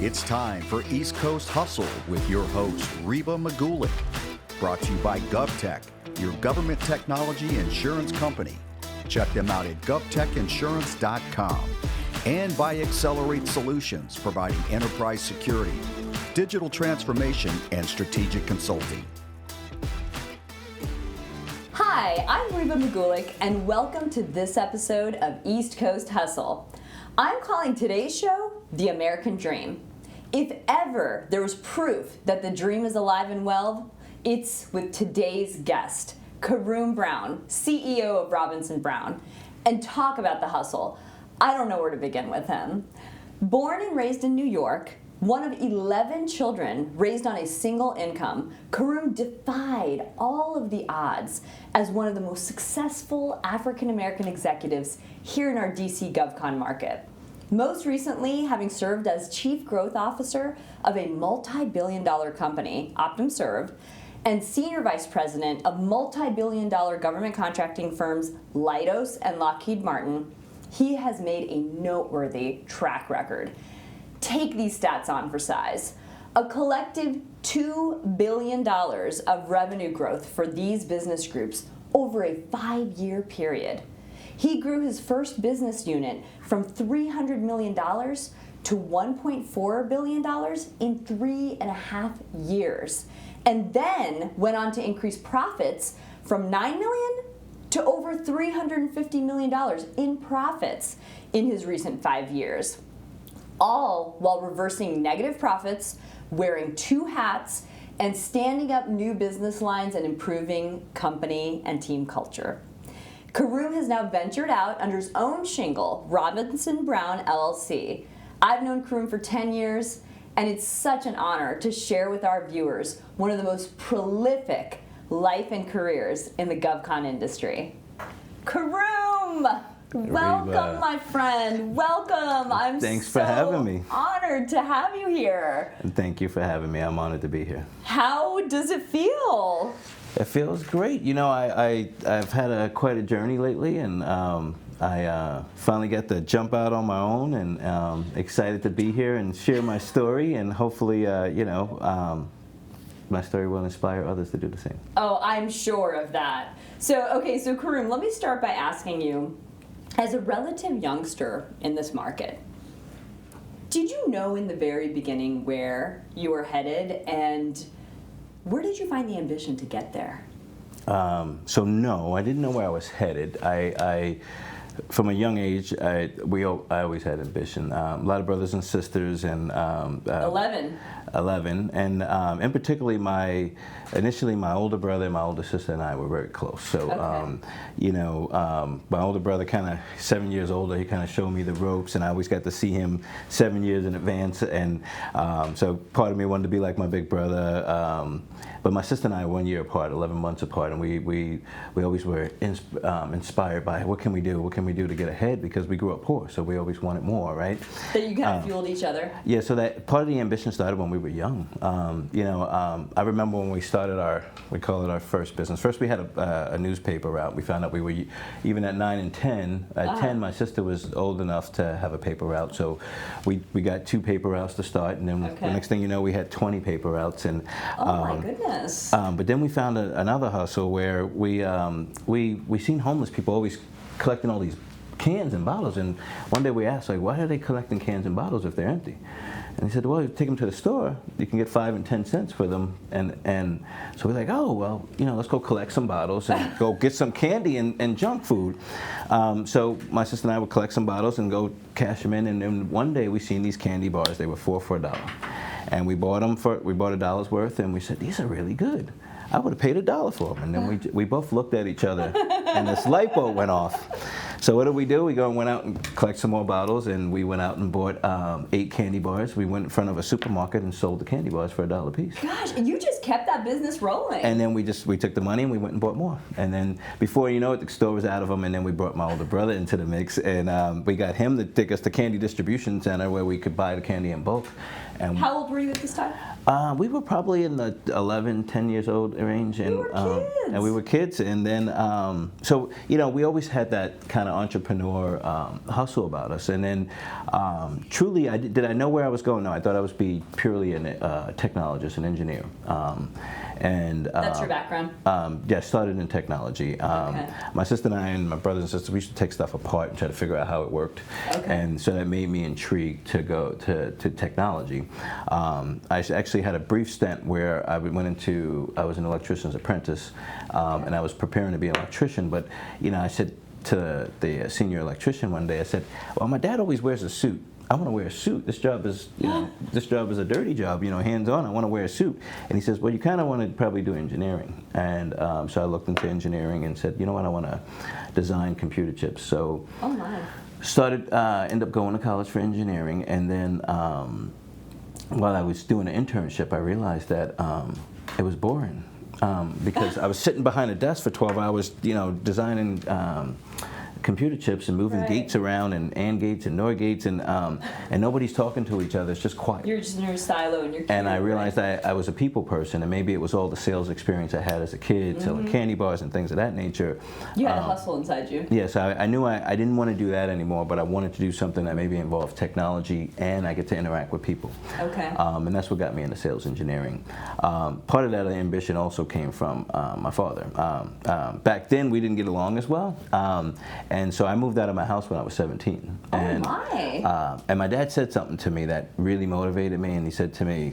It's time for East Coast Hustle with your host, Reba Magulik. Brought to you by GovTech, your government technology insurance company. Check them out at govtechinsurance.com. And by Accelerate Solutions, providing enterprise security, digital transformation, and strategic consulting. Hi, I'm Reba Magulik, and welcome to this episode of East Coast Hustle. I'm calling today's show The American Dream. If ever there was proof that the dream is alive and well, it's with today's guest, Karoom Brown, CEO of Robinson Brown. And talk about the hustle. I don't know where to begin with him. Born and raised in New York, one of 11 children raised on a single income, Karoom defied all of the odds as one of the most successful African-American executives here in our DC GovCon market. Most recently, having served as Chief Growth Officer of a multi-billion-dollar company, OptumServe, and Senior Vice President of multi-billion-dollar government contracting firms Leidos and Lockheed Martin, he has made a noteworthy track record. Take these stats on for size. A collective $2 billion of revenue growth for these business groups over a 5-year period. He grew his first business unit from $300 million to $1.4 billion in 3.5 years, and then went on to increase profits from $9 million to over $350 million in profits in his recent 5 years. All while reversing negative profits, wearing 2 hats, and standing up new business lines and improving company and team culture. Karoom has now ventured out under his own shingle, Robinson Brown LLC. I've known Karoom for 10 years, and it's such an honor to share with our viewers one of the most prolific life and careers in the GovCon industry. Karoom! Welcome, my friend. Welcome. Thanks for having me. Honored to have you here. And thank you for having me. I'm honored to be here. How does it feel? It feels great. You know, I've had quite a journey lately, and I finally got to jump out on my own, and excited to be here and share my story, and hopefully, my story will inspire others to do the same. Oh, I'm sure of that. So Karoom, let me start by asking you, as a relative youngster in this market, did you know in the very beginning where you were headed, and where did you find the ambition to get there? So no, I didn't know where I was headed. I from a young age, I always had ambition. A lot of brothers and sisters, and 11, and particularly initially my older brother and my older sister and I were very close. So, okay. My older brother, kind of 7 years older, he kind of showed me the ropes, and I always got to see him 7 years in advance, and so part of me wanted to be like my big brother. But my sister and I are 1 year apart, 11 months apart, and we always were inspired by what can we do to get ahead, because we grew up poor, so we always wanted more, right? That you kind of fueled each other. Yeah, so that part of the ambition started when we were young. I remember when we started we call it our first business. First, we had a newspaper route. We found out we were, even at 9 and 10. At 10, my sister was old enough to have a paper route, so we got 2 paper routes to start, and then the next thing you know, we had 20 paper routes. And oh my goodness. But then we found another hustle where we seen homeless people always collecting all these cans and bottles, and one day we asked, like, why are they collecting cans and bottles if they're empty? And he said, well, you take them to the store, you can get 5 and 10 cents for them. And so we're like, oh, well, let's go collect some bottles and go get some candy and junk food. So my sister and I would collect some bottles and go cash them in. And then one day we seen these candy bars. They were 4 for $1. And we bought $1 worth, and we said, these are really good. I would have paid $1 for them. And then we both looked at each other, and this light bulb went off. So what did we do? We went out and collect some more bottles, and we went out and bought 8 candy bars. We went in front of a supermarket and sold the candy bars for $1 a piece. Gosh, you just kept that business rolling. And then we took the money and we went and bought more. And then before you know it, the store was out of them. And then we brought my older brother into the mix, and we got him to take us to Candy Distribution Center where we could buy the candy in bulk. And how old were you at this time? We were probably in the 11, 10 years old range, and we were kids. And we were kids, and then so we always had that kind of entrepreneur hustle about us, and then truly, did I know where I was going? No, I thought I was be purely a technologist, an engineer, and that's your background. Yeah, I started in technology. Okay. My sister and I and my brothers and sisters, we used to take stuff apart and try to figure out how it worked, and so that made me intrigued to go to technology. I actually had a brief stint where I was an electrician's apprentice, and I was preparing to be an electrician, but I said to the senior electrician one day, I said, well, my dad always wears a suit. I want to wear a suit. This job is, this job is a dirty job, hands-on. I want to wear a suit. And he says, well, you kind of want to probably do engineering. And so I looked into engineering and said, you know what, I want to design computer chips. So ended up going to college for engineering, and then while I was doing an internship, I realized that it was boring because I was sitting behind a desk for 12 hours, designing computer chips and moving gates around and gates and NOR gates, and nobody's talking to each other. It's just quiet. You're just in your silo and you're. And I realized I was a people person, and maybe it was all the sales experience I had as a kid, selling candy bars and things of that nature. You had a hustle inside you. Yes, I knew I didn't want to do that anymore, but I wanted to do something that maybe involved technology and I get to interact with people. Okay. And that's what got me into sales engineering. Part of that ambition also came from my father. Back then, we didn't get along as well. And so I moved out of my house when I was 17. And, and my dad said something to me that really motivated me, and he said to me,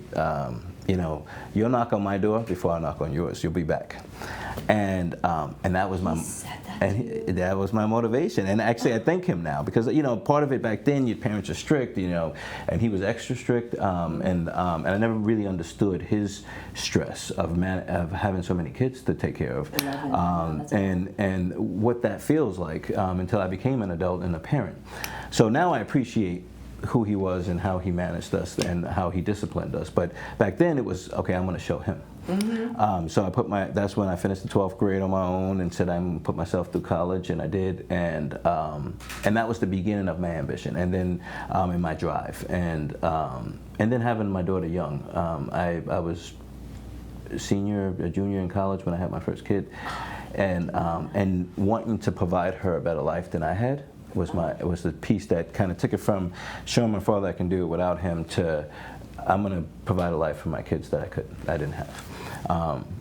you'll knock on my door before I knock on yours. You'll be back. And that was that was my motivation. And actually, I thank him now because part of it back then, your parents are strict, and he was extra strict, and I never really understood his stress of having so many kids to take care of, and what that feels like until I became an adult and a parent. So now I appreciate who he was and how he managed us and how he disciplined us. But back then it was, okay, I'm going to show him. So that's when I finished the 12th grade on my own and said I'm going to put myself through college, and I did. And that was the beginning of my ambition, and then in my drive. And then having my daughter young. I was a junior in college when I had my first kid. And wanting to provide her a better life than I had was the piece that kind of took it from showing my father I can do it without him to I'm going to provide a life for my kids that I didn't have.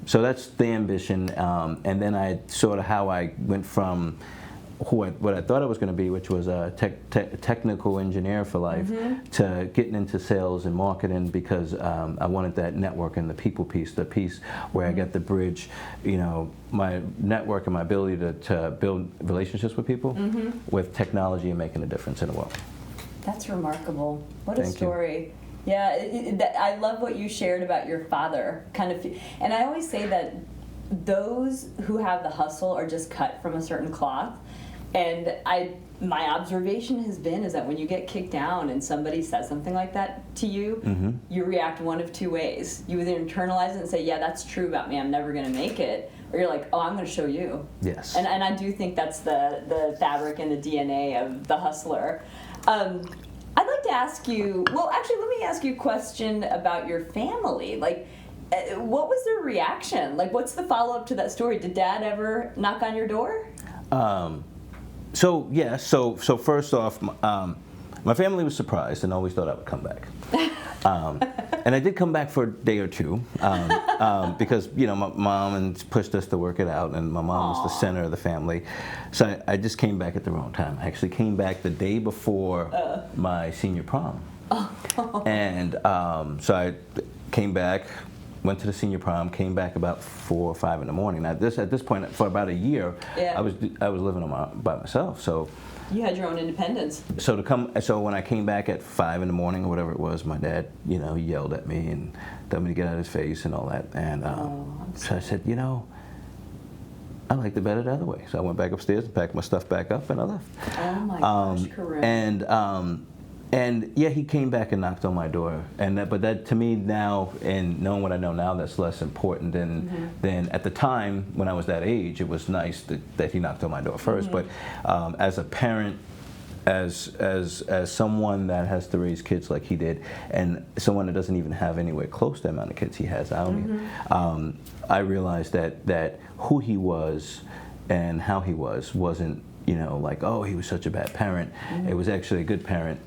So that's the ambition, and then I sort of how I went from what I thought I was going to be, which was a technical engineer for life, to getting into sales and marketing because I wanted that network and the people piece, the piece where I get the bridge, my network and my ability to build relationships with people with technology and making a difference in the world. That's remarkable. What a story. Yeah, I love what you shared about your father. And I always say that those who have the hustle are just cut from a certain cloth. And my observation has been is that when you get kicked down and somebody says something like that to you, you react one of two ways. You either internalize it and say, yeah, that's true about me, I'm never going to make it, or you're like, oh, I'm going to show you. Yes. And I do think that's the fabric and the DNA of the hustler. I'd like to ask you, well, actually, let me ask you a question about your family. Like, what was their reaction? Like, what's the follow-up to that story? Did Dad ever knock on your door? So first off, my family was surprised and always thought I would come back. And I did come back for a day or two because my mom pushed us to work it out, and my mom was the center of the family. So I just came back at the wrong time. I actually came back the day before my senior prom. And so I came back, went to the senior prom, came back about 4 or 5 in the morning. Now, at this point, for about a year, I was living by myself. So you had your own independence. So when I came back at 5 in the morning or whatever it was, my dad, he yelled at me and told me to get out of his face and all that. And so I said, I liked it better the other way. So I went back upstairs and packed my stuff back up, and I left. Oh my gosh, Karoom. And yeah, he came back and knocked on my door, but that to me now, and knowing what I know now, that's less important than at the time when I was that age. It was nice that he knocked on my door first, but as a parent, as someone that has to raise kids like he did, and someone that doesn't even have anywhere close to the amount of kids he has, I realized that who he was and how he wasn't, you know, like, oh, he was such a bad parent. It was actually a good parent,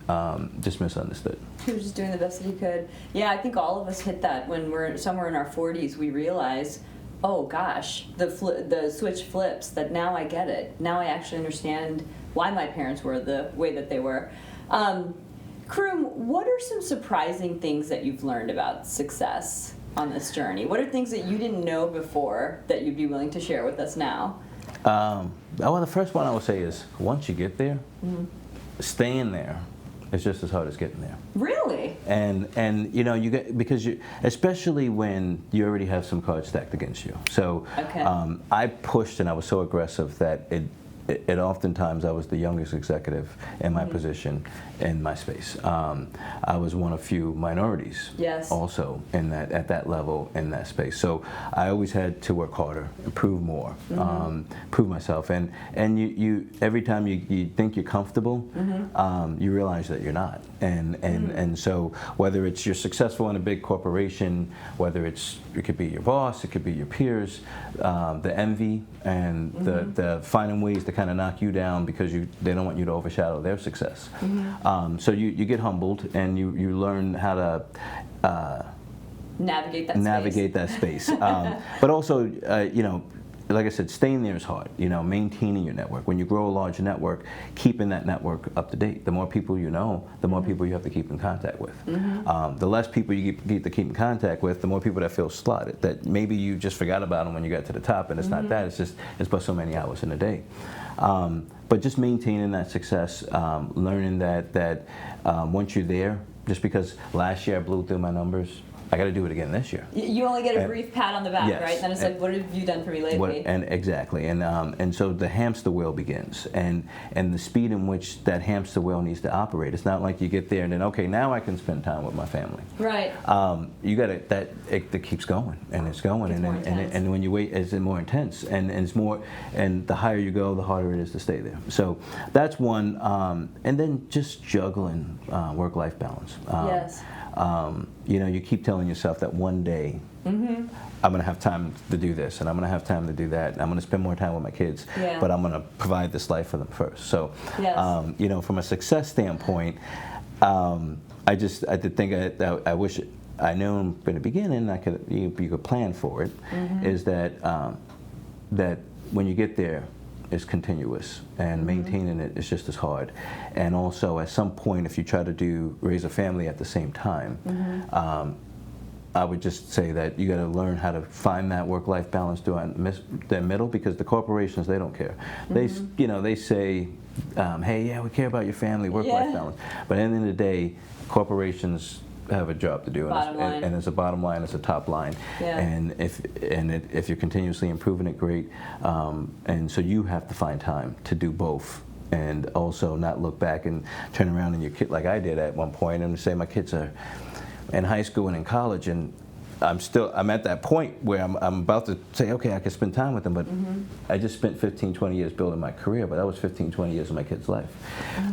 just misunderstood. He was just doing the best that he could. Yeah, I think all of us hit that when we're somewhere in our 40s. We realize, oh gosh, the switch flips. That now I get it. Now I actually understand why my parents were the way that they were. Karoom, what are some surprising things that you've learned about success on this journey? What are things that you didn't know before that you'd be willing to share with us now? Well, the first one I would say is once you get there, staying there is just as hard as getting there. Really? And you know, you get, because you, especially when you already have some cards stacked against you. So I pushed and I was so aggressive that it oftentimes I was the youngest executive in my position in my space. I was one of few minorities also in that, at that level in that space. So I always had to work harder and prove more, prove myself. And you every time you think you're comfortable, you realize that you're not. And so whether it's you're successful in a big corporation, whether it could be your boss, it could be your peers, the envy and the finding ways to kind of knock you down because they don't want you to overshadow their success. So you get humbled and you learn how to navigate that space. But also, you know, like I said, staying there is hard. You know, maintaining your network. When you grow a large network, keeping that network up to date. The more people you know, the more people you have to keep in contact with. The less people you get to keep in contact with, the more people that feel slotted. That maybe you just forgot about them when you got to the top, and it's not that. It's just it's but so many hours in a day. But just maintaining that success, learning that once you're there, just because last year I blew through my numbers, I got to do it again this year. You only get a brief pat on the back, right? And then it's like, what have you done for me lately? Exactly, and so the hamster wheel begins, and the speed in which that hamster wheel needs to operate. It's not like you get there and then, okay, now I can spend time with my family. Right. You got it keeps going, and it's going, and when you wait, it's more intense, and it's more, and the higher you go, the harder it is to stay there. So that's one, and then just juggling work-life balance. Yes. You know, you keep telling yourself that one day I'm going to have time to do this, and I'm going to have time to do that, and I'm going to spend more time with my kids, but I'm going to provide this life for them first. So, you know, from a success standpoint, I did think I wish I knew from the beginning you could plan for it, is that that when you get there, is continuous, and maintaining it is just as hard. And also, at some point, if you try to raise a family at the same time, I would just say that you got to learn how to find that work-life balance throughout the middle, because the corporations, they don't care. They say, hey, yeah, we care about your family, work-life balance. But at the end of the day, corporations have a job to do, and it's a bottom line, it's a top line, and if you're continuously improving it, great, and so you have to find time to do both, and also not look back and turn around and your kid, like I did at one point, and say my kids are in high school and in college, and I'm at that point where I'm about to say, okay, I can spend time with them, but I just spent 15, 20 years building my career, but that was 15, 20 years of my kid's life.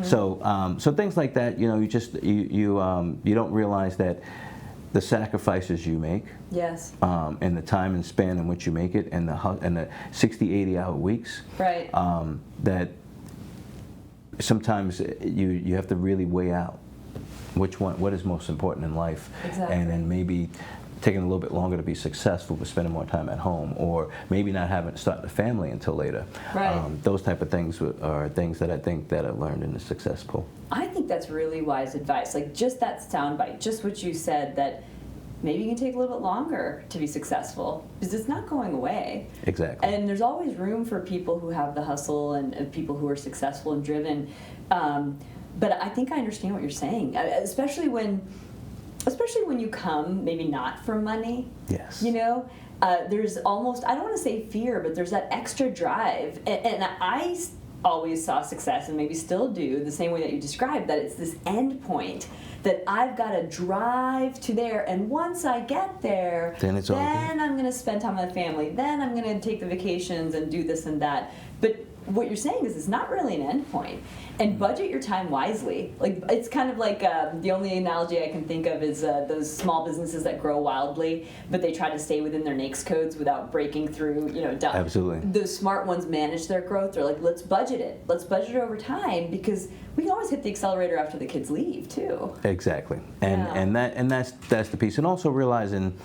So so things like that, you know, you don't realize that the sacrifices you make, and the time and span in which you make it, and the 60, 80-hour weeks, that sometimes you have to really weigh out what is most important in life, and then maybe taking a little bit longer to be successful, but spending more time at home, or maybe not starting a family until later. Those type of things are things that I think that I've learned in the success pool. I think that's really wise advice. Like just that soundbite, just what you said, that maybe you can take a little bit longer to be successful, because it's not going away. Exactly. And there's always room for people who have the hustle and people who are successful and driven. But I think I understand what you're saying, especially when you come maybe not from money. You know, there's almost, I don't want to say fear, but there's that extra drive. And I always saw success, and maybe still do, the same way that you described, that it's this end point that I've got to drive to there, and once I get there, then I'm going to spend time with my family, then I'm going to take the vacations and do this and that. But what you're saying is it's not really an end point. And budget your time wisely. Like, it's kind of like the only analogy I can think of is those small businesses that grow wildly, but they try to stay within their NAICS codes without breaking through. Absolutely. Those smart ones manage their growth. They're like, let's budget it. Let's budget it over time, because we can always hit the accelerator after the kids leave too. Exactly. And that's the piece. And also realizing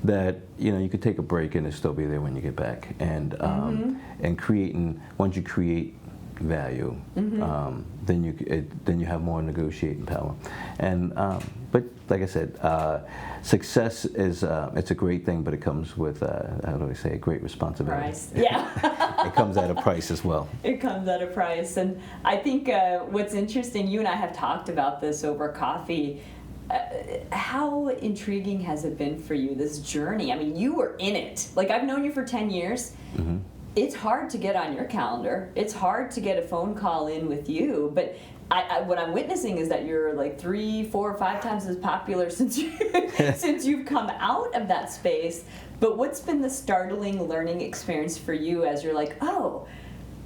that you could take a break and it still be there when you get back. And and creating, once you create value, then you have more negotiating power. And but like I said, success is it's a great thing, but it comes with how do I say, a great responsibility. Price. Yeah. It comes at a price as well. It comes at a price. And I think what's interesting, you and I have talked about this over coffee. How intriguing has it been for you, this journey? I mean, you were in it. Like, I've known you for 10 years. It's hard to get on your calendar. It's hard to get a phone call in with you. But what I'm witnessing is that you're like 3, 4, 5 times as popular since you've come out of that space. But what's been the startling learning experience for you as you're like, oh,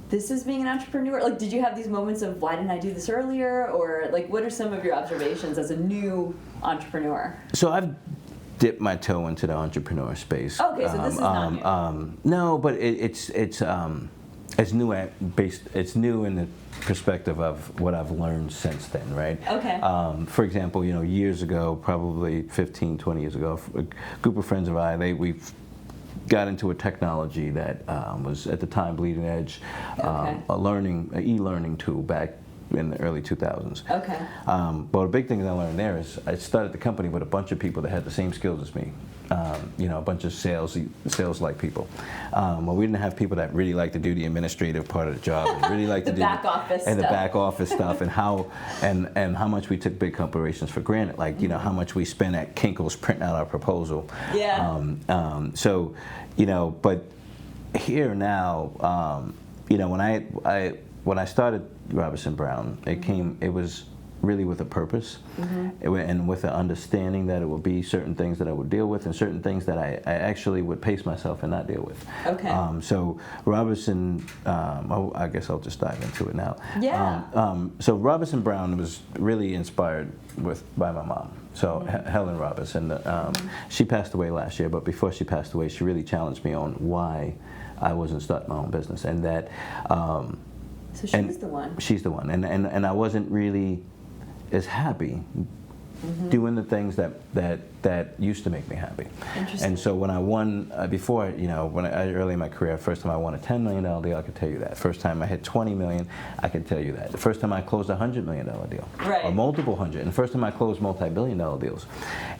this is being an entrepreneur? Like, did you have these moments of, why didn't I do this earlier? Or like, what are some of your observations as a new entrepreneur? So I've dipped my toe into the entrepreneur space. Okay, so this is not new. No, but it's new it's new in the perspective of what I've learned since then, right? Okay. For example, years ago, probably 15, 20 years ago, a group of friends of mine, we got into a technology that was at the time bleeding edge, Okay. an e-learning tool back in the early 2000s. Okay. But a big thing that I learned there is I started the company with a bunch of people that had the same skills as me. A bunch of sales-like people. Well, we didn't have people that really like to do the administrative part of the job, and really like The to do back office and stuff. the back office stuff, and how much we took big corporations for granted. Like how much we spent at Kinko's printing out our proposal. Yeah. But here now, when I started Robinson Brown, it was really with a purpose, and with an understanding that it would be certain things that I would deal with and certain things that I actually would pace myself and not deal with. Okay. So Robinson, I guess I'll just dive into it now. Yeah. So Robinson Brown was really inspired by my mom. So Helen Robinson, she passed away last year, but before she passed away, she really challenged me on why I wasn't starting my own business, and that. So she's the one. She's the one, and I wasn't really as happy doing the things that used to make me happy. Interesting. And so when I won, early in my career, first time I won a $10 million deal, I could tell you that. First time I hit $20 million, I could tell you that. The first time I closed a $100 million deal, right, or multiple hundred, and the first time I closed multi-billion dollar deals.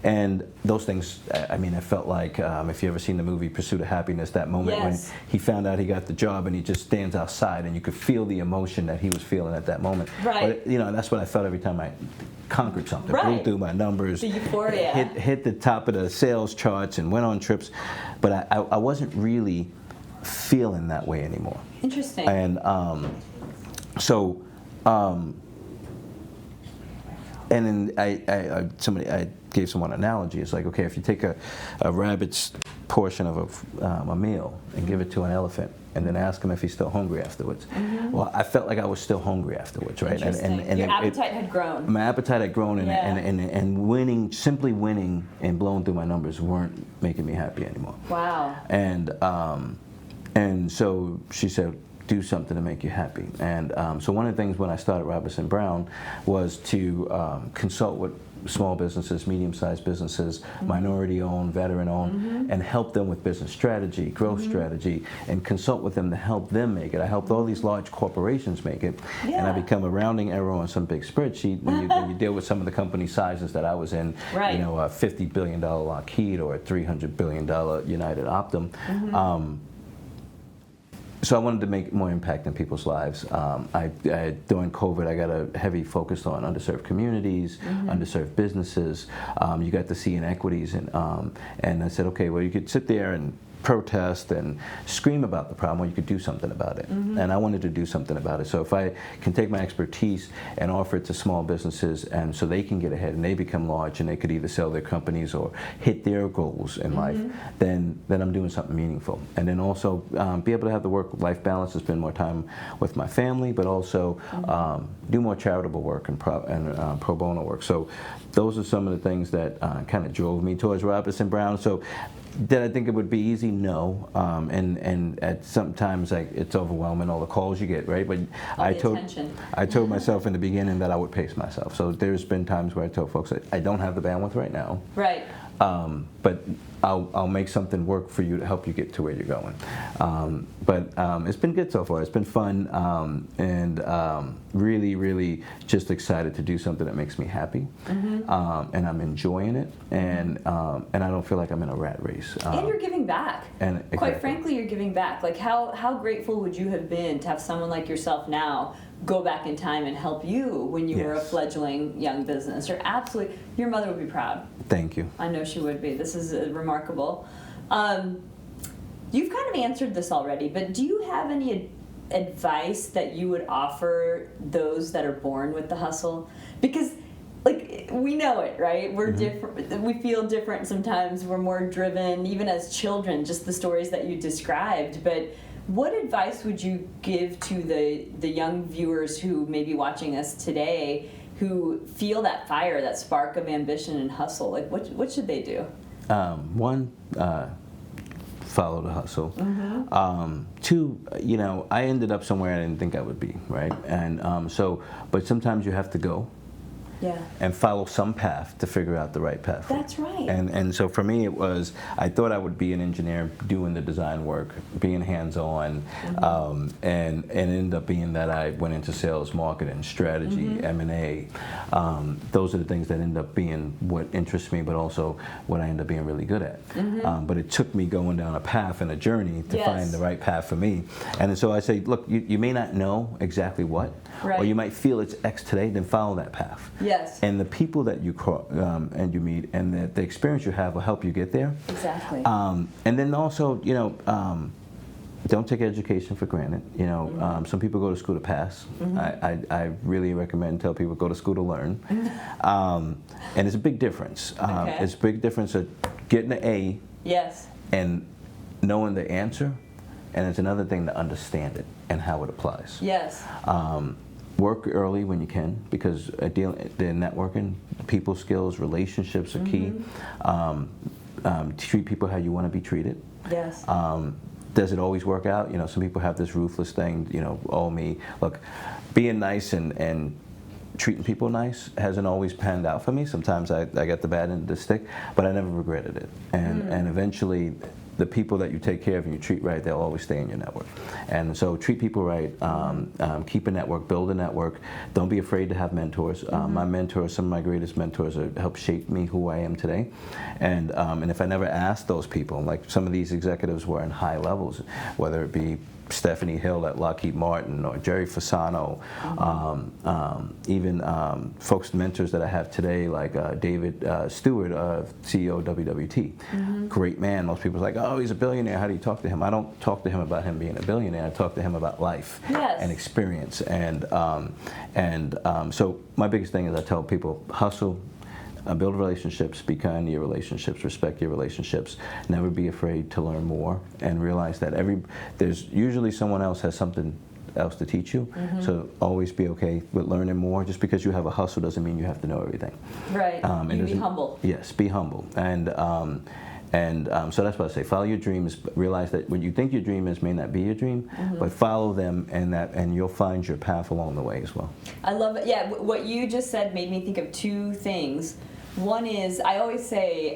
And those things, it felt like, if you ever seen the movie Pursuit of Happiness, that moment when he found out he got the job and he just stands outside and you could feel the emotion that he was feeling at that moment. Right. But, that's what I felt every time I conquered something, blew through my numbers, the euphoria, hit the top of the sales charts and went on trips, but I wasn't really feeling that way anymore. Interesting. And and then I gave someone an analogy. It's like, okay, if you take a rabbit's portion of a meal and give it to an elephant, and then ask him if he's still hungry afterwards. Well, I felt like I was still hungry afterwards, right? And your appetite had grown. My appetite had grown, and simply winning and blowing through my numbers weren't making me happy anymore. Wow. And so she said, do something to make you happy. And so one of the things when I started Robinson Brown was to consult with small businesses, medium-sized businesses, minority-owned, veteran-owned, and help them with business strategy, growth strategy, and consult with them to help them make it. I helped all these large corporations make it, and I become a rounding error on some big spreadsheet when you deal with some of the company sizes that I was in, a $50 billion Lockheed or a $300 billion United Optum. So I wanted to make more impact in people's lives. During COVID, I got a heavy focus on underserved communities, underserved businesses. You got to see inequities, and I said, okay, well, you could sit there and protest and scream about the problem, or you could do something about it. And I wanted to do something about it. So if I can take my expertise and offer it to small businesses, and so they can get ahead and they become large and they could either sell their companies or hit their goals in life, then I'm doing something meaningful. And then also be able to have the work-life balance to spend more time with my family, but also do more charitable work and pro bono work. So those are some of the things that kind of drove me towards Robinson Brown. So did I think it would be easy? No. And at sometimes it's overwhelming, all the calls you get, right? But I told myself in the beginning that I would pace myself. So there's been times where I told folks I don't have the bandwidth right now. Right. But I'll make something work for you to help you get to where you're going. But it's been good so far. It's been fun, and really, really just excited to do something that makes me happy. And I'm enjoying it, and I don't feel like I'm in a rat race. And you're giving back. And quite exactly. frankly, you're giving back. Like how grateful would you have been to have someone like yourself now go back in time and help you when you were a fledgling young business? Your mother would be proud. Thank you. I know she would be. This is remarkable. You've kind of answered this already, but do you have any advice that you would offer those that are born with the hustle? Because like we know it, right? We're different. We feel different sometimes. We're more driven, even as children. Just the stories that you described. But what advice would you give to the young viewers who may be watching us today, who feel that fire, that spark of ambition and hustle? Like, what should they do? One, follow the hustle. Two, I ended up somewhere I didn't think I would be, right? And but sometimes you have to go. Yeah. And follow some path to figure out the right path. That's right. And so for me, it was, I thought I would be an engineer doing the design work, being hands-on, and it ended up being that I went into sales, marketing, strategy, M&A. Those are the things that end up being what interests me, but also what I end up being really good at. But it took me going down a path and a journey to find the right path for me. And so I say, look, you may not know exactly what, or you might feel it's X today, then follow that path. Yes. And the people that you and you meet and the experience you have will help you get there. Exactly. And then also, don't take education for granted. Some people go to school to pass. I really recommend tell people go to school to learn. And it's a big difference. It's a big difference of getting an A and knowing the answer, and it's another thing to understand it and how it applies. Yes. Work early when you can, because the networking, people skills, relationships are key. Treat people how you want to be treated. Yes. Does it always work out? Some people have this ruthless thing, oh me. Look, being nice and treating people nice hasn't always panned out for me. Sometimes I got the bad end of the stick, but I never regretted it. And eventually, the people that you take care of and you treat right, they'll always stay in your network. And so treat people right, keep a network, build a network. Don't be afraid to have mentors. My mentors, some of my greatest mentors, helped shape me who I am today. And if I never asked those people, like some of these executives were in high levels, whether it be Stephanie Hill at Lockheed Martin or Jerry Fasano, even folks, mentors that I have today, like David Stewart, CEO of WWT. Great man. Most people are like, oh, he's a billionaire. How do you talk to him? I don't talk to him about him being a billionaire. I talk to him about life and experience. And so my biggest thing is I tell people, hustle, build relationships, be kind to your relationships, respect your relationships, never be afraid to learn more, and realize that there's usually someone else has something else to teach you. So always be okay with learning more. Just because you have a hustle doesn't mean you have to know everything. Right. You be humble. Yes, be humble. And so that's what I say. Follow your dreams. Realize that what you think your dream is may not be your dream, but follow them, and you'll find your path along the way as well. I love it. Yeah, what you just said made me think of two things. One is, I always say,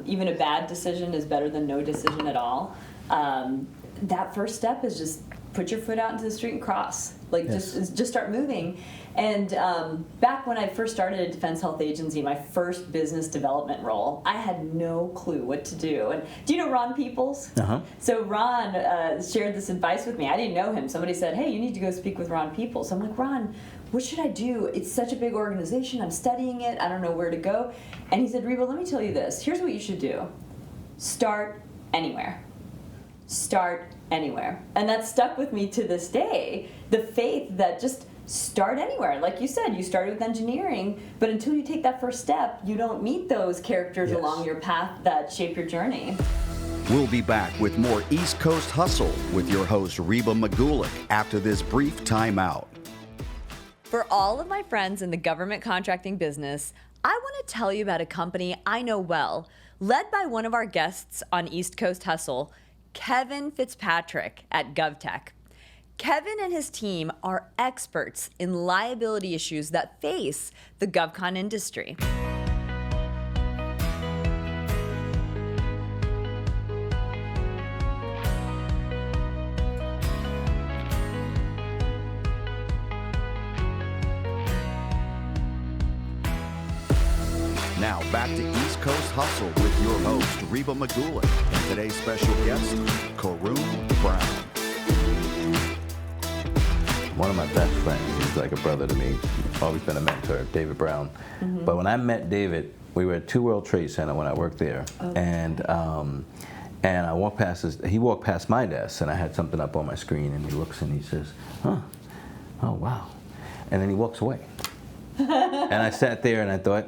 even a bad decision is better than no decision at all. That first step is just put your foot out into the street and cross. Just start moving. And back when I first started a Defense Health Agency, my first business development role, I had no clue what to do. And do you know Ron Peoples? So Ron shared this advice with me. I didn't know him. Somebody said, hey, you need to go speak with Ron Peoples. I'm like, Ron, what should I do? It's such a big organization. I'm studying it. I don't know where to go. And he said, Reba, let me tell you this. Here's what you should do. Start anywhere. start anywhere. And that stuck with me to this day. The faith that just start anywhere. Like you said, you started with engineering, but until you take that first step, you don't meet those characters along your path that shape your journey. We'll be back with more East Coast Hustle with your host, Reba Magulick, after this brief timeout. For all of my friends in the government contracting business, I want to tell you about a company I know well, led by one of our guests on East Coast Hustle, Kevin Fitzpatrick at GovTech. Kevin and his team are experts in liability issues that face the GovCon industry. Now back to East Coast Hustle with your host, Reba Magulick, and today's special guest, Karoom Brown. One of my best friends, he's like a brother to me, always been a mentor, David Brown. But when I met David, we were at 2 World Trade Center when I worked there, and I walked past he walked past my desk, and I had something up on my screen, and he looks and he says, oh wow, and then he walks away. And I sat there and I thought,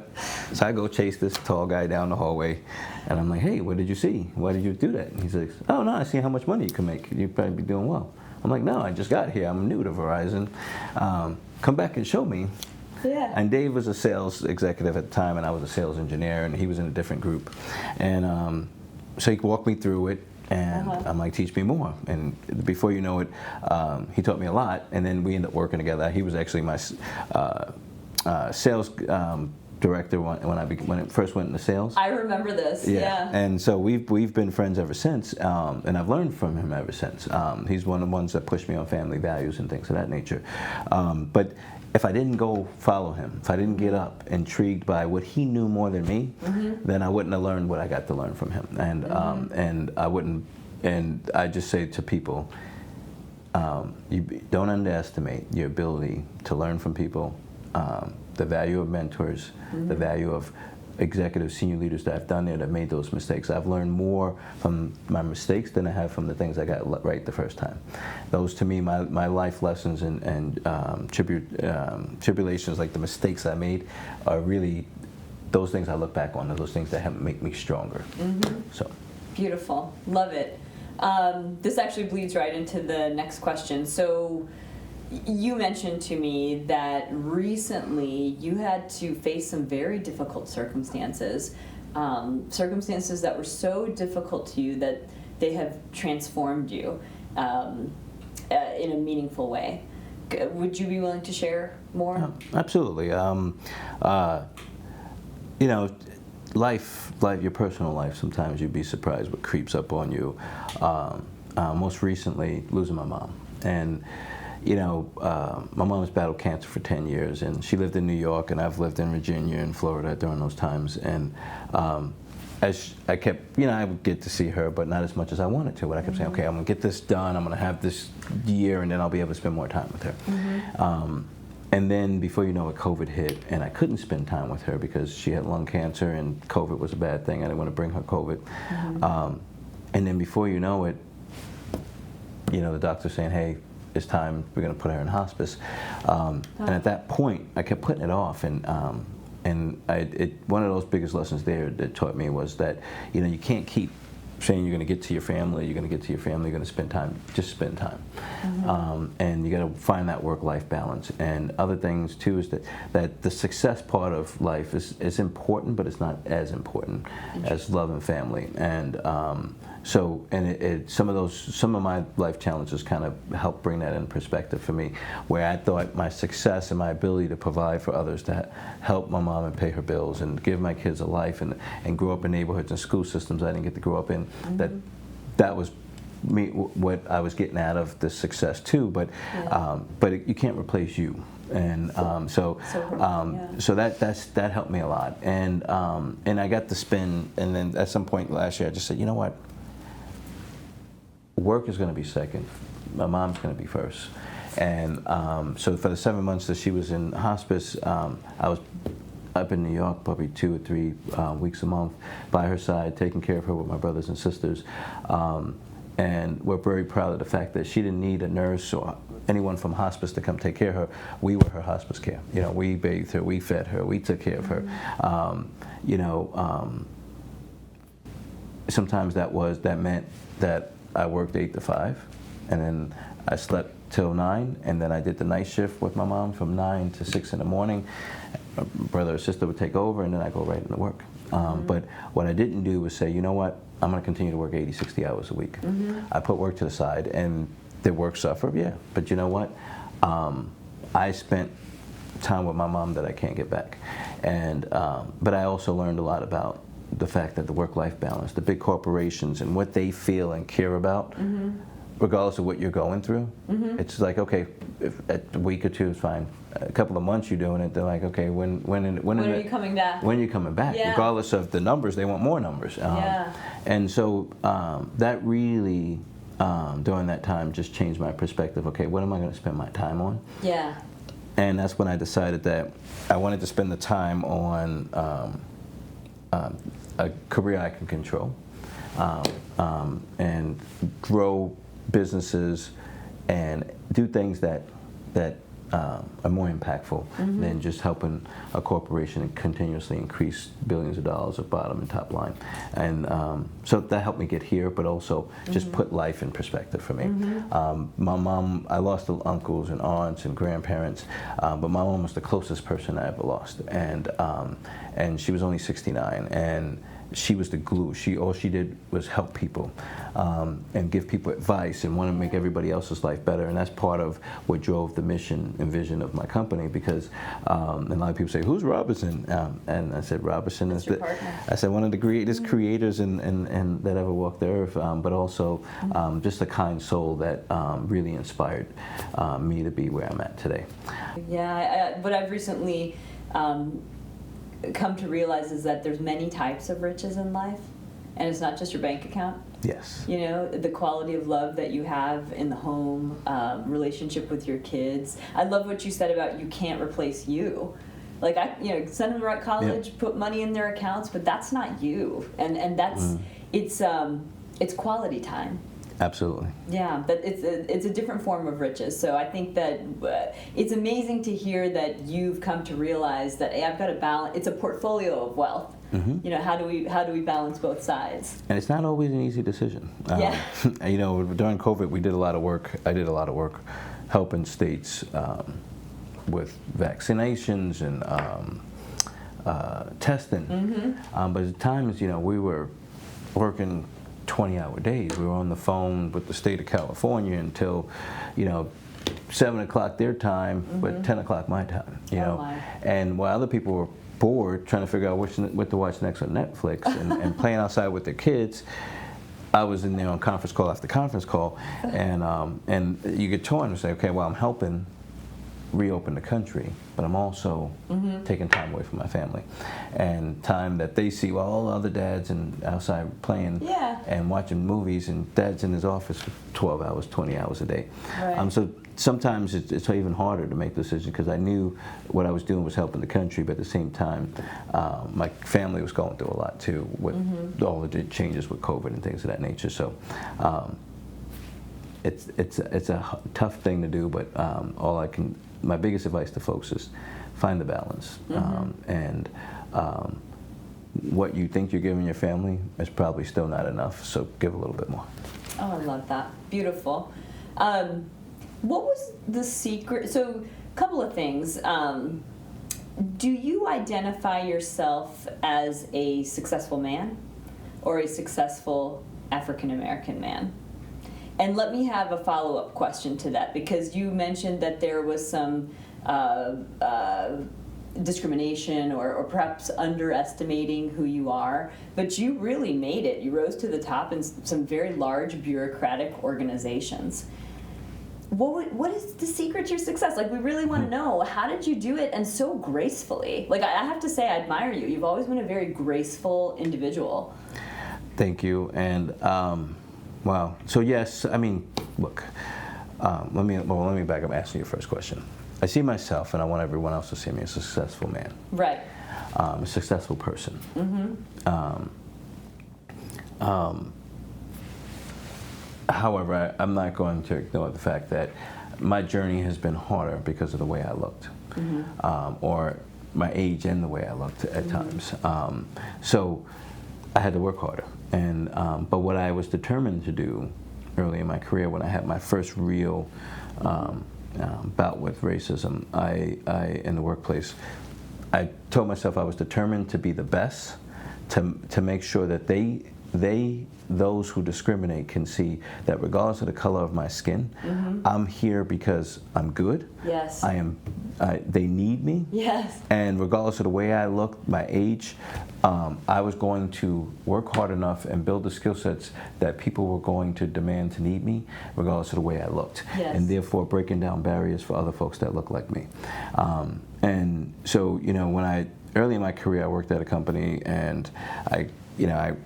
so I go chase this tall guy down the hallway, and I'm like, hey, what did you see? Why did you do that? And he's like, oh no, I see how much money you can make. You'd probably be doing well. I'm like, no, I just got here. I'm new to Verizon. Come back and show me. Yeah. And Dave was a sales executive at the time, and I was a sales engineer, and he was in a different group. And so he walked me through it, and I'm like, teach me more. And before you know it, he taught me a lot, and then we ended up working together. He was actually my sales director when I first went into sales. I remember this. Yeah. And so we've been friends ever since, and I've learned from him ever since. He's one of the ones that pushed me on family values and things of that nature. But if I didn't go follow him, if I didn't get up intrigued by what he knew more than me, then I wouldn't have learned what I got to learn from him. And I wouldn't. And I just say to people, you don't underestimate your ability to learn from people. The value of mentors, the value of executive senior leaders that I've done there that made those mistakes. I've learned more from my mistakes than I have from the things I got right the first time. Those, to me, my life lessons and tribulations, like the mistakes I made, are really those things I look back on, those things that help make me stronger. So Beautiful. Love it. This actually bleeds right into the next question. So you mentioned to me that recently you had to face some very difficult circumstances, circumstances that were so difficult to you that they have transformed you in a meaningful way. Would you be willing to share more? Absolutely. You know, life, your personal life, sometimes you'd be surprised what creeps up on you. Most recently, losing my mom. And you know, my mom's battled cancer for 10 years, and she lived in New York, and I've lived in Virginia and Florida during those times. And as I kept, you know, I would get to see her, but not as much as I wanted to. But I kept saying, okay, I'm going to get this done. I'm going to have this year, and then I'll be able to spend more time with her. And then before you know it, COVID hit, and I couldn't spend time with her because she had lung cancer, and COVID was a bad thing. I didn't want to bring her COVID. And then before you know it, you know, the doctor's saying, hey, it's time, we're going to put her in hospice. And at that point, I kept putting it off. And one of those biggest lessons there that taught me was that, you know, you can't keep saying you're going to get to your family, you're going to spend time, just spend time. And you got to find that work-life balance. And other things too is that the success part of life is important, but it's not as important as love and family. And so some of my life challenges kind of helped bring that in perspective for me, where I thought my success and my ability to provide for others, to help my mom and pay her bills and give my kids a life and grow up in neighborhoods and school systems I didn't get to grow up in, that was me, what I was getting out of the success too, but you can't replace you. And so that helped me a lot. And I got to spend, and then at some point last year I just said, you know what, work is going to be second, my mom's going to be first. And so for the 7 months that she was in hospice, I was up in New York probably 2 or 3 weeks a month by her side, taking care of her with my brothers and sisters. And we're very proud of the fact that she didn't need a nurse or anyone from hospice to come take care of her. We were her hospice care. You know, we bathed her, we fed her, we took care of her. You know, sometimes that meant that I worked 8 to 5, and then I slept till 9, and then I did the night shift with my mom from 9 to 6 in the morning. My brother or sister would take over, and then I go right into work. But what I didn't do was say, you know what, I'm going to continue to work 80, 60 hours a week. I put work to the side, and did work suffer? Yeah. But you know what? I spent time with my mom that I can't get back. And but I also learned a lot about the fact that the work-life balance, the big corporations and what they feel and care about, regardless of what you're going through. It's like, okay, if a week or two is fine. A couple of months you're doing it, they're like, okay, when are you coming back? When are you coming back? Yeah. Regardless of the numbers, they want more numbers. And so that really, during that time, just changed my perspective. Okay, what am I going to spend my time on? Yeah. And that's when I decided that I wanted to spend the time on a career I can control, and grow businesses and do things that are more impactful than just helping a corporation continuously increase billions of dollars of bottom and top line. And so that helped me get here, but also just put life in perspective for me. My mom, I lost uncles and aunts and grandparents, but my mom was the closest person I ever lost. And she was only 69, and she was the glue. All she did was help people and give people advice and want to make everybody else's life better. And that's part of what drove the mission and vision of my company, because and a lot of people say, who's Robinson? And I said, Robinson is one of the greatest creators and that ever walked the earth, but also just a kind soul that really inspired me to be where I'm at today. Yeah, what I've recently come to realize is that there's many types of riches in life, and it's not just your bank account. Yes. You know, the quality of love that you have in the home, relationship with your kids. I love what you said about you can't replace you. Like, send them to college, put money in their accounts, but that's not you. And that's, it's quality time. Absolutely. Yeah, but it's a different form of riches. So I think that it's amazing to hear that you've come to realize that, hey, I've got to balance. It's a portfolio of wealth. You know, how do we balance both sides? And it's not always an easy decision. Yeah. You know, during COVID, we did a lot of work. I did a lot of work helping states with vaccinations and testing. But at times, you know, we were working 20-hour days. We were on the phone with the state of California until, 7 o'clock their time, but 10 o'clock my time. You know, and while other people were bored trying to figure out what to watch next on Netflix and playing outside with their kids, I was in there on conference call after conference call, and you get torn and say, okay, well, I'm helping reopen the country, but I'm also taking time away from my family, and time that they see all other dads and outside playing and watching movies, and dad's in his office for 12 hours, 20 hours a day. Right. So sometimes it's even harder to make decisions, because I knew what I was doing was helping the country, but at the same time, my family was going through a lot too with all the changes with COVID and things of that nature. So it's a tough thing to do, but my biggest advice to folks is find the balance. And what you think you're giving your family is probably still not enough, so give a little bit more. Oh, I love that. Beautiful. What was the secret? So, a couple of things. Do you identify yourself as a successful man or a successful African American man? And let me have a follow-up question to that, because you mentioned that there was some discrimination or perhaps underestimating who you are, but you really made it. You rose to the top in some very large bureaucratic organizations. What is the secret to your success? Like, we really want to know, how did you do it, and so gracefully? Like, I have to say, I admire you. You've always been a very graceful individual. Thank you. And wow. So yes, I mean, look. Let me back up. Asking your first question. I see myself, and I want everyone else to see me as a successful man. Right. A successful person. However, I'm not going to ignore the fact that my journey has been harder because of the way I looked, or my age and the way I looked at times. So I had to work harder. And but what I was determined to do early in my career, when I had my first real bout with racism, I in the workplace, I told myself I was determined to be the best, to make sure that those who discriminate can see that regardless of the color of my skin, I'm here because I'm good. Yes. They need me. Yes. And regardless of the way I look, my age, I was going to work hard enough and build the skill sets that people were going to demand to need me, regardless of the way I looked. Yes. And therefore breaking down barriers for other folks that look like me. And so, you know, early in my career, I worked at a company, and I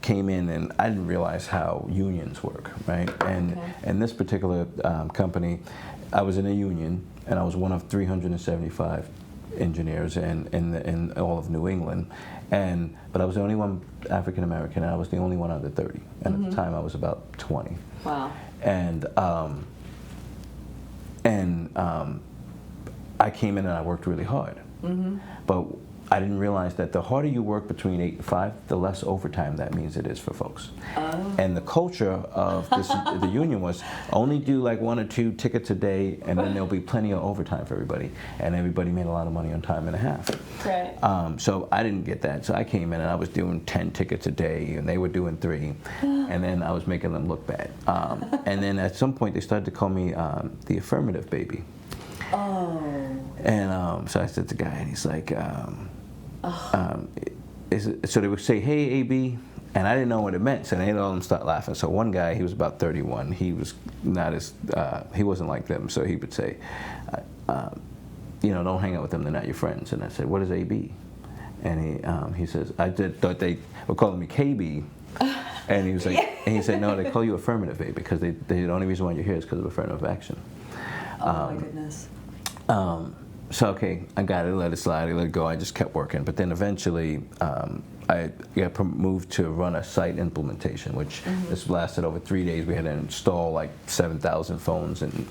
came in and I didn't realize how unions work, right? And in this particular company, I was in a union, and I was one of 375 engineers in all of New England, but I was the only one African American, and I was the only one under 30, and at the time I was about 20. Wow. And I came in and I worked really hard, but I didn't realize that the harder you work between 8 and 5, the less overtime that means it is for folks. Oh. And the culture of the union was only do like 1 or 2 tickets a day, and then there'll be plenty of overtime for everybody. And everybody made a lot of money on time and a half. Right. So I didn't get that. So I came in and I was doing 10 tickets a day, and they were doing 3. And then I was making them look bad. And then at some point they started to call me the affirmative baby. Oh. And so I said to the guy, and he's like, so they would say, "Hey, AB," and I didn't know what it meant, so they all of them start laughing. So one guy, he was about 31. He was not as he wasn't like them, so he would say, "Don't hang out with them. They're not your friends." And I said, "What is AB?" And he says, thought they were calling me KB. And he was like, and he said, "No, they call you affirmative baby because the only reason why you're here is because of affirmative action." Oh my goodness. So okay, I got it, let it slide, I let it go. I just kept working, but then eventually I got moved to run a site implementation, which this lasted over 3 days. We had to install like 7,000 phones in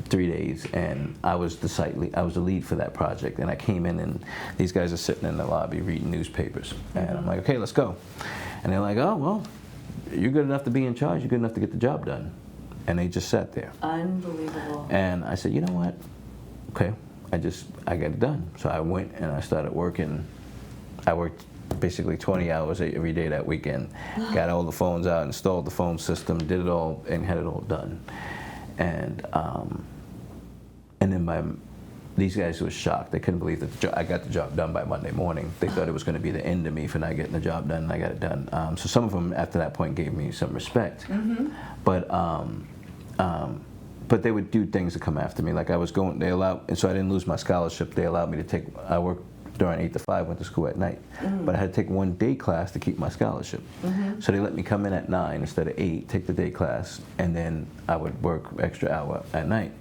3 days, and I was the lead for that project. And I came in, and these guys are sitting in the lobby reading newspapers, and I'm like, "Okay, let's go." And they're like, "Oh, well, you're good enough to be in charge. You're good enough to get the job done." And they just sat there. Unbelievable. And I said, "You know what? Okay, I got it done." So I went and I started working. I worked basically 20 hours every day that weekend. Got all the phones out, installed the phone system, did it all, and had it all done. And then these guys were shocked. They couldn't believe that I got the job done by Monday morning. They thought it was going to be the end of me for not getting the job done, and I got it done. So some of them after that point gave me some respect. But they would do things to come after me. Like and so I didn't lose my scholarship. They allowed me to I worked during 8 to 5, went to school at night. But I had to take 1 day class to keep my scholarship. So they let me come in at 9 instead of 8, take the day class, and then I would work extra hour at night.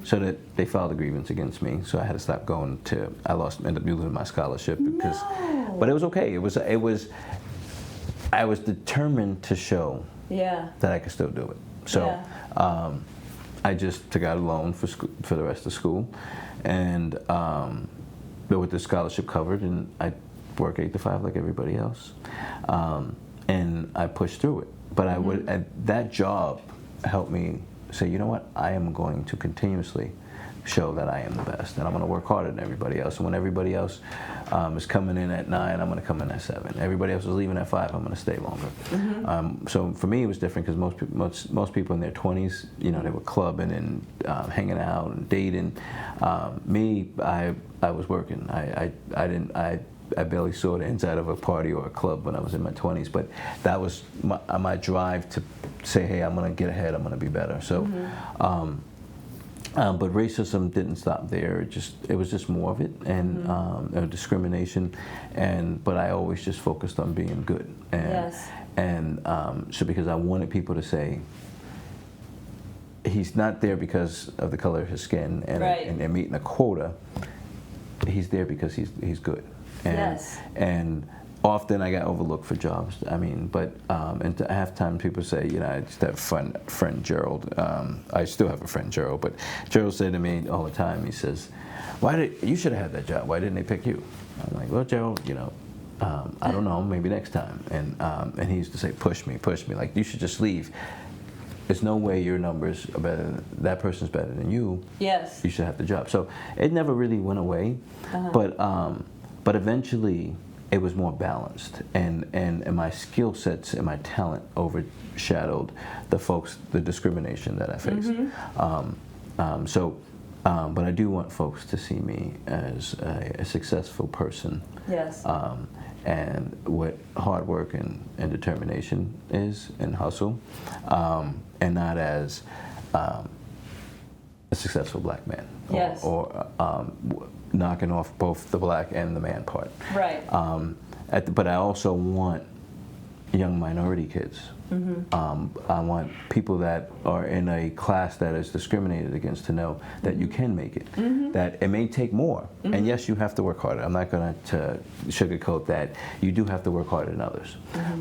So that they filed a grievance against me. So I had to stop going ended up losing my scholarship because, but it was okay. I was determined to show that I could still do it. So. I just took out a loan for the rest of school, and with the scholarship covered, and I work 8 to 5 like everybody else, and I pushed through it. But that job helped me say, you know what, I am going to continuously show that I am the best, and I'm going to work harder than everybody else. And when everybody else is coming in at 9, I'm going to come in at 7. Everybody else is leaving at 5, I'm going to stay longer. So for me, it was different because most people in their 20s, they were clubbing and hanging out and dating. Me, I was working. I barely saw the inside of a party or a club when I was in my 20s, but that was my drive to say, hey, I'm going to get ahead. I'm going to be better. So. But racism didn't stop there. It was just more of it, and discrimination, but I always just focused on being good, so because I wanted people to say, he's not there because of the color of his skin and they're meeting a quota. He's there because he's good, and often I got overlooked for jobs. I mean, but and half time people say, you know, I just have a friend Gerald. I still have a friend Gerald, but Gerald said to me all the time. He says, you should have had that job. Why didn't they pick you? I'm like, well, Gerald, you know, I don't know. Maybe next time. And he used to say, push me. Like, you should just leave. There's no way your numbers are better than that person's better than you. Yes. You should have the job. So it never really went away, but eventually it was more balanced, and my skill sets and my talent overshadowed the discrimination that I faced. But I do want folks to see me as a successful person. Yes. And what hard work and determination is, and hustle, and not as a successful black man. Yes. Or knocking off both the black and the man part. Right. But I also want young minority kids. I want people that are in a class that is discriminated against to know that you can make it. That it may take more, and yes, you have to work harder. I'm not going to sugarcoat that. You do have to work harder than others,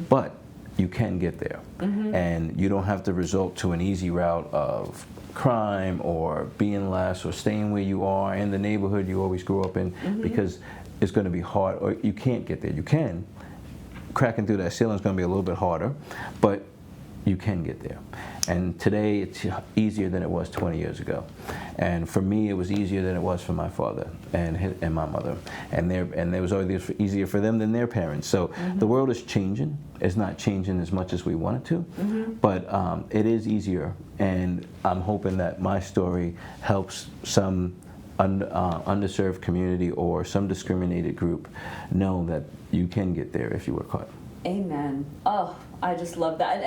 but you can get there, and you don't have to resort to an easy route of crime or being less or staying where you are in the neighborhood you always grew up in, because it's going to be hard, or you can't get there. You can. Cracking through that ceiling is going to be a little bit harder, but you can get there. And today it's easier than it was 20 years ago. And for me, it was easier than it was for my father and my mother. And it was always easier for them than their parents. So the world is changing. It's not changing as much as we want it to, but it is easier. And I'm hoping that my story helps some underserved community or some discriminated group know that you can get there if you work hard. Amen. Oh, I just love that.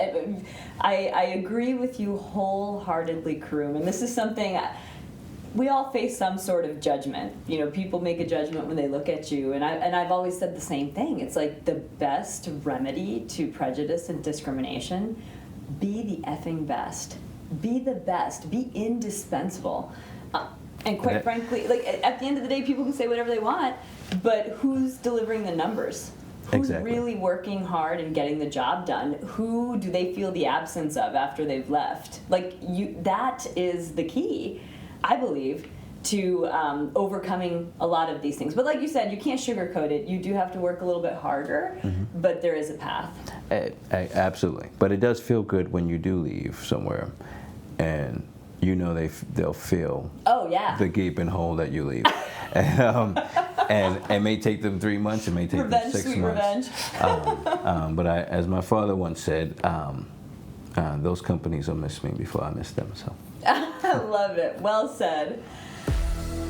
I agree with you wholeheartedly, Karoom. And this is something, we all face some sort of judgment. You know, people make a judgment when they look at you. And I've always said the same thing. It's like the best remedy to prejudice and discrimination, be the effing best. Be the best. Be indispensable. And quite frankly, like at the end of the day, people can say whatever they want, but who's delivering the numbers? Who's really working hard and getting the job done? Who do they feel the absence of after they've left? Like that is the key, I believe, to overcoming a lot of these things. But like you said, you can't sugarcoat it. You do have to work a little bit harder, but there is a path. Absolutely. But it does feel good when you do leave somewhere, and you know they'll fill the gaping hole that you leave. And it may take them 3 months, it may take them 6 months. But as my father once said, those companies will miss me before I miss them. So I love it. Well said.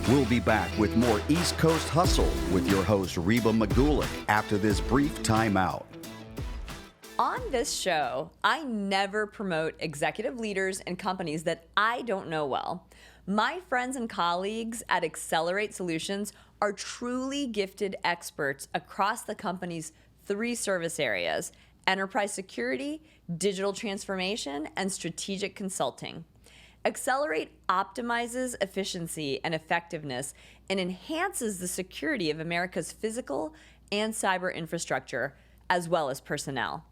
We'll be back with more East Coast Hustle with your host, Reba Magulick, after this brief timeout. On this show, I never promote executive leaders and companies that I don't know well. My friends and colleagues at Accelerate Solutions are truly gifted experts across the company's 3 service areas: enterprise security, digital transformation, and strategic consulting. Accelerate optimizes efficiency and effectiveness and enhances the security of America's physical and cyber infrastructure, as well as personnel.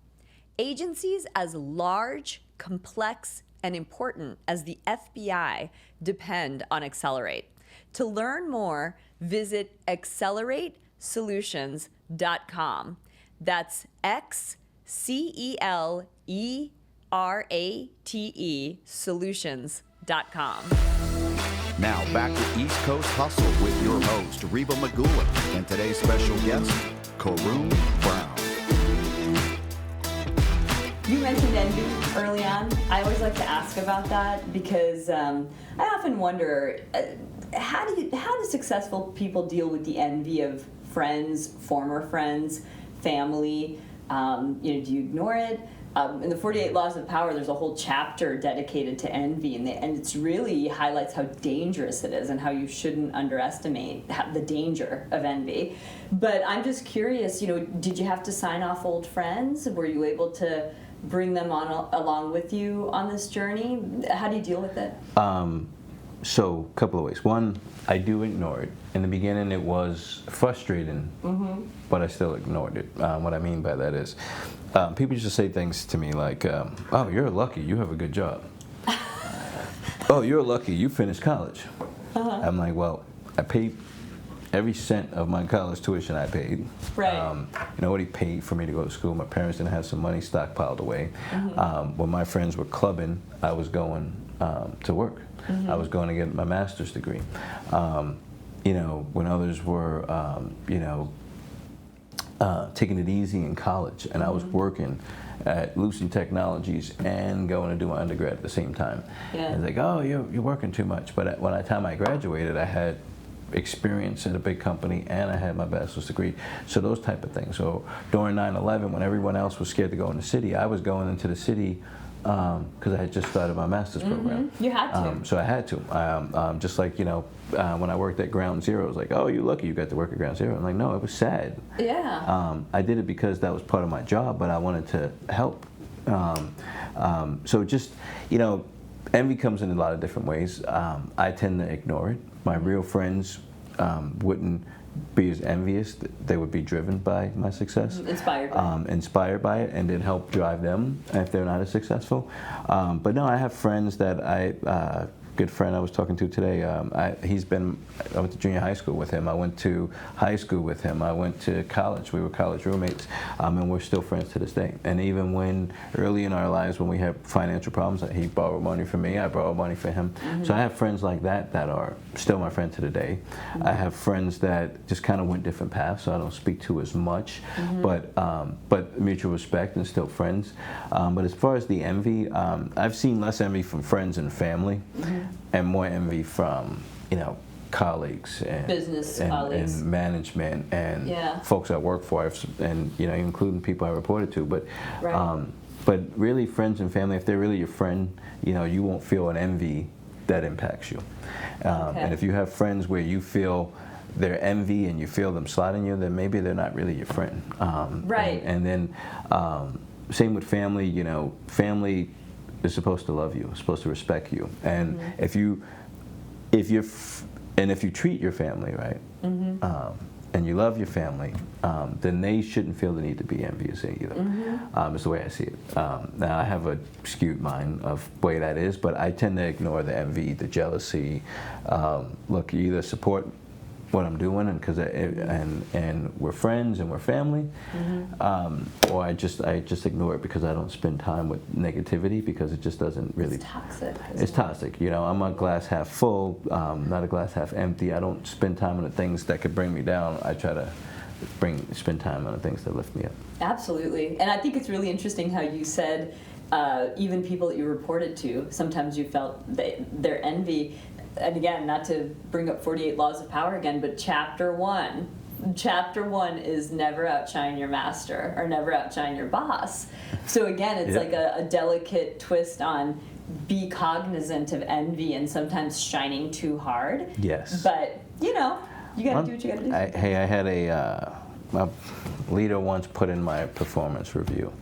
Agencies as large, complex, and important as the FBI depend on Accelerate. To learn more, visit acceleratesolutions.com. That's XCELERATE solutions.com. Now back to East Coast Hustle with your host, Reba Magulick, and today's special guest, Karoom Brown. You mentioned envy early on. I always like to ask about that because I often wonder, how do successful people deal with the envy of friends, former friends, family? Do you ignore it? In the 48 Laws of Power, there's a whole chapter dedicated to envy, and it really highlights how dangerous it is and how you shouldn't underestimate the danger of envy. But I'm just curious, did you have to sign off old friends? Were you able to bring them on along with you on this journey? How do you deal with it? So a couple of ways. One, I do ignore it. In the beginning, it was frustrating, but I still ignored it. What I mean by that is, people used to say things to me like, "Oh, you're lucky. You have a good job." "Oh, you're lucky. You finished college." I'm like, well, I paid every cent of my college tuition. I paid. Right. Nobody paid for me to go to school. My parents didn't have some money stockpiled away. When my friends were clubbing, I was going to work. I was going to get my master's degree. When others were, taking it easy in college, and I was working at Lucent Technologies and going to do my undergrad at the same time. Yeah. And it's like, oh, you're working too much. But by the time I graduated, I had experience at a big company and I had my bachelor's degree. So those type of things. So during 9/11, when everyone else was scared to go in the city, I was going into the city because I had just started my master's program. You had to. So I had to. Just like, when I worked at Ground Zero, it was like, oh, you're lucky you got to work at Ground Zero. I'm like, no, it was sad. Yeah. I did it because that was part of my job, but I wanted to help. So just, envy comes in a lot of different ways. I tend to ignore it. My real friends wouldn't be as envious. They would be driven by my success. Inspired by it, and then help drive them if they're not as successful. But no, I have friends that good friend I was talking to today, I went to junior high school with him. I went to high school with him. I went to college. We were college roommates, and we're still friends to this day. And even when early in our lives, when we had financial problems, he borrowed money from me, I borrowed money from him. So I have friends like that are still my friend to the day. I have friends that just kind of went different paths, so I don't speak to as much, but mutual respect and still friends. But as far as the envy, I've seen less envy from friends and family, and more envy from colleagues and business colleagues and management and folks I work for, and including people I reported to. But really, friends and family, if they're really your friend, you won't feel an envy that impacts you. And if you have friends where you feel their envy and you feel them sliding you, then maybe they're not really your friend. Right. And then same with family. Family is supposed to love you, supposed to respect you, and if you treat your family right, and you love your family, then they shouldn't feel the need to be envious either. It's the way I see it. Now I have a skewed mind of the way that is, but I tend to ignore the envy, the jealousy. Look, you either support what I'm doing, and we're friends and we're family, or I just ignore it because I don't spend time with negativity, because it just doesn't really. It's toxic. It's toxic. I'm a glass half full, not a glass half empty. I don't spend time on the things that could bring me down. I try to spend time on the things that lift me up. Absolutely, and I think it's really interesting how you said even people that you reported to, sometimes you felt their envy. And again, not to bring up 48 Laws of Power again, but chapter one is never outshine your master, or never outshine your boss. So again, it's like a delicate twist on be cognizant of envy and sometimes shining too hard. Yes. But, you gotta do what you gotta do. I had a leader once put in my performance review,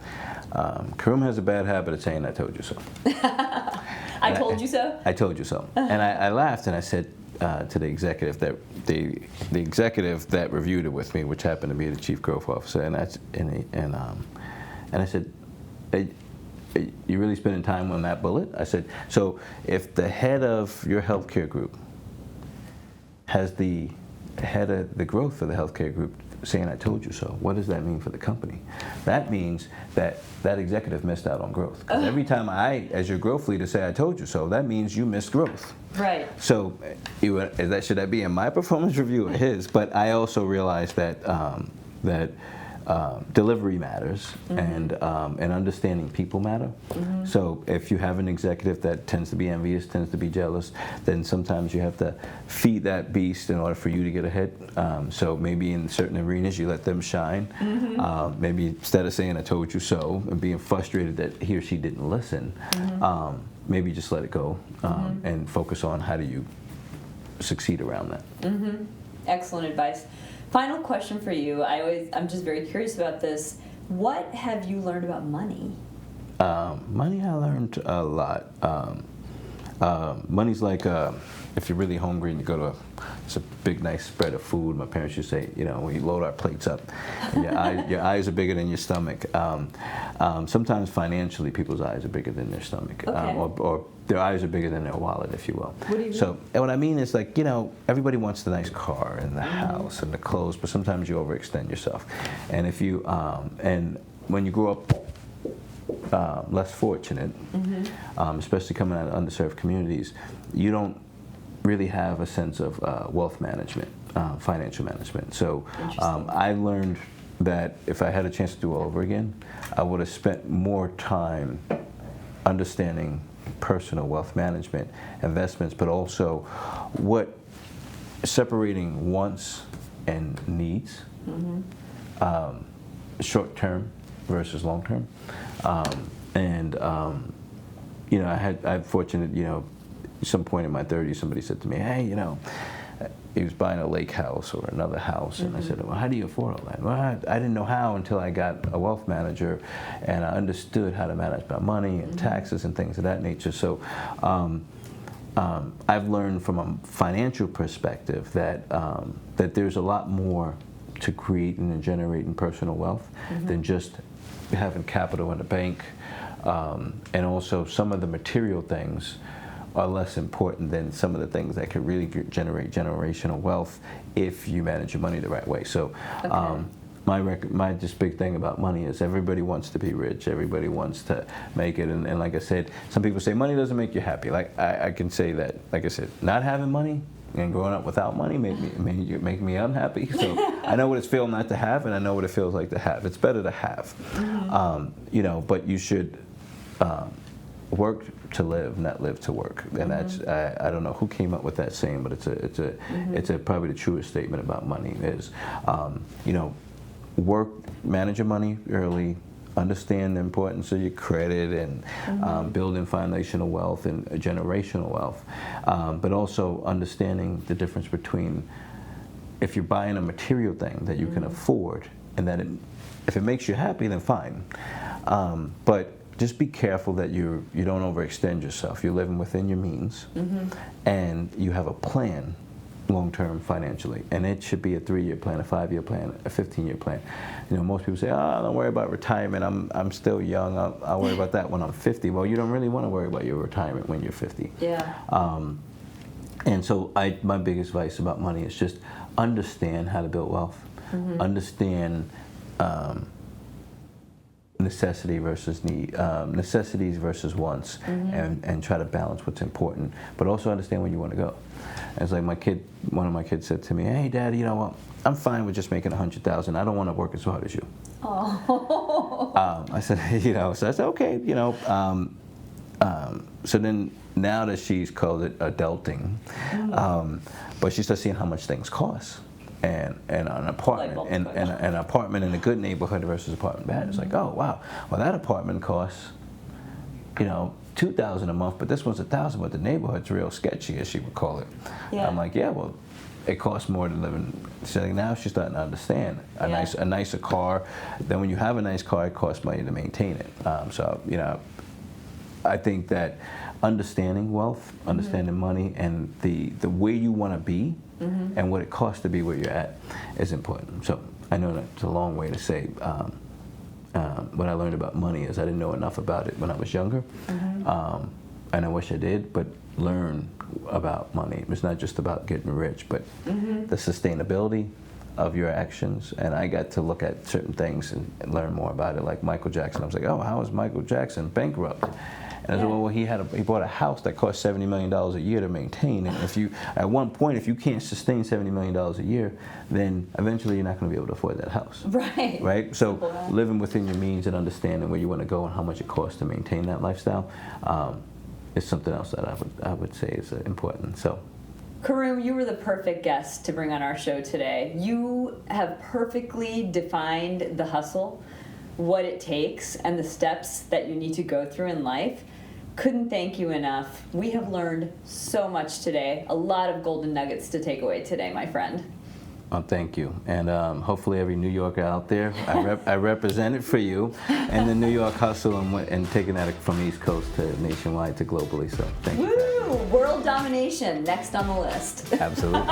Karoom has a bad habit of saying, "I told you so." I told you so? I told you so. And I laughed and I said to the executive that the executive that reviewed it with me, which happened to be the chief growth officer, and I said, "You really spending time on that bullet?" I said, "So if the head of your healthcare group has the head of the growth of the healthcare group saying 'I told you so,' what does that mean for the company?" That means that executive missed out on growth. Because every time I, as your growth leader, say "I told you so," that means you missed growth. Right. So should that be in my performance review or his? But I also realized that delivery matters, and understanding people matter. So if you have an executive that tends to be envious, tends to be jealous, then sometimes you have to feed that beast in order for you to get ahead. So maybe in certain arenas you let them shine. Maybe instead of saying "I told you so" and being frustrated that he or she didn't listen, maybe just let it go, and focus on how do you succeed around that. Excellent advice. Final question for you. I'm just very curious about this. What have you learned about money? Money, I learned a lot. Money's like if you're really hungry and you go to it's a big nice spread of food, my parents used to say, we load our plates up, and your eyes are bigger than your stomach. Sometimes financially, people's eyes are bigger than their stomach, Okay. or their eyes are bigger than their wallet, if you will. What do you mean? So, and what I mean is, like, everybody wants the nice car and the house and the clothes, but sometimes you overextend yourself. And if you, and when you grow up less fortunate, especially coming out of underserved communities, you don't really have a sense of wealth management, financial management. So I learned that if I had a chance to do it all over again, I would have spent more time understanding personal wealth management, investments, but also what separating wants and needs, short term versus long term. I'm fortunate, at some point in my 30s, somebody said to me, hey, he was buying a lake house or another house, and I said, well, how do you afford all that? Well, I didn't know how until I got a wealth manager, and I understood how to manage my money and taxes and things of that nature. So I've learned from a financial perspective that that there's a lot more to creating and generating personal wealth than just having capital in the bank, and also some of the material things are less important than some of the things that could really generate generational wealth if you manage your money the right way. So my just big thing about money is everybody wants to be rich, everybody wants to make it, and like I said, some people say money doesn't make you happy. Like I can say that, like I said, not having money and growing up without money make me unhappy. So I know what it feels not to have, and I know what it feels like to have. It's better to have, but you should work to live, not live to work. And that's I don't know who came up with that saying, but it's probably the truest statement about money is, work, manage your money early, understand the importance of your credit and building foundational wealth and generational wealth, but also understanding the difference between if you're buying a material thing that you can afford and that if it makes you happy, then fine. But just be careful that you don't overextend yourself. You're living within your means, and you have a plan long-term financially, and it should be a 3-year plan, a 5-year plan, a 15-year plan. Most people say, don't worry about retirement. I'm still young. I'll worry about that when I'm 50. Well, you don't really want to worry about your retirement when you're 50. Yeah. And so my biggest advice about money is just understand how to build wealth. Understand necessity versus need, necessities versus wants, and try to balance what's important, but also understand where you want to go. And it's like one of my kids said to me, hey, Daddy, I'm fine with just making $100,000. I don't want to work as hard as you. Oh. I said, so I said, okay, so then now that she's called it adulting, but she starts seeing how much things cost. And an apartment and an apartment in a good neighborhood versus apartment bad. It's like, oh wow, well that apartment costs, $2,000 a month, but this one's $1,000, but the neighborhood's real sketchy, as she would call it. Yeah. I'm like, yeah, well, it costs more to live in. So now she's starting to understand a nicer car. Then when you have a nice car, it costs money to maintain it. I think that understanding wealth, understanding money, and the way you want to be, and what it costs to be where you're at is important. So I know that's a long way to say what I learned about money is I didn't know enough about it when I was younger, and I wish I did, but learn about money. It's not just about getting rich, but the sustainability of your actions. And I got to look at certain things and learn more about it, like Michael Jackson. I was like, oh, how is Michael Jackson bankrupt? And I said, well, he bought a house that cost $70 million a year to maintain. And at one point, if you can't sustain $70 million a year, then eventually you're not going to be able to afford that house. Right. Right? So living within your means and understanding where you want to go and how much it costs to maintain that lifestyle is something else that I would say is important. So. Karoom, you were the perfect guest to bring on our show today. You have perfectly defined the hustle, what it takes, and the steps that you need to go through in life. Couldn't thank you enough. We have learned so much today. A lot of golden nuggets to take away today, my friend. Oh, thank you. And hopefully every New Yorker out there, I represent it for you and the New York hustle and taking that from East Coast to nationwide to globally. So thank you. Woo! World domination, next on the list. Absolutely.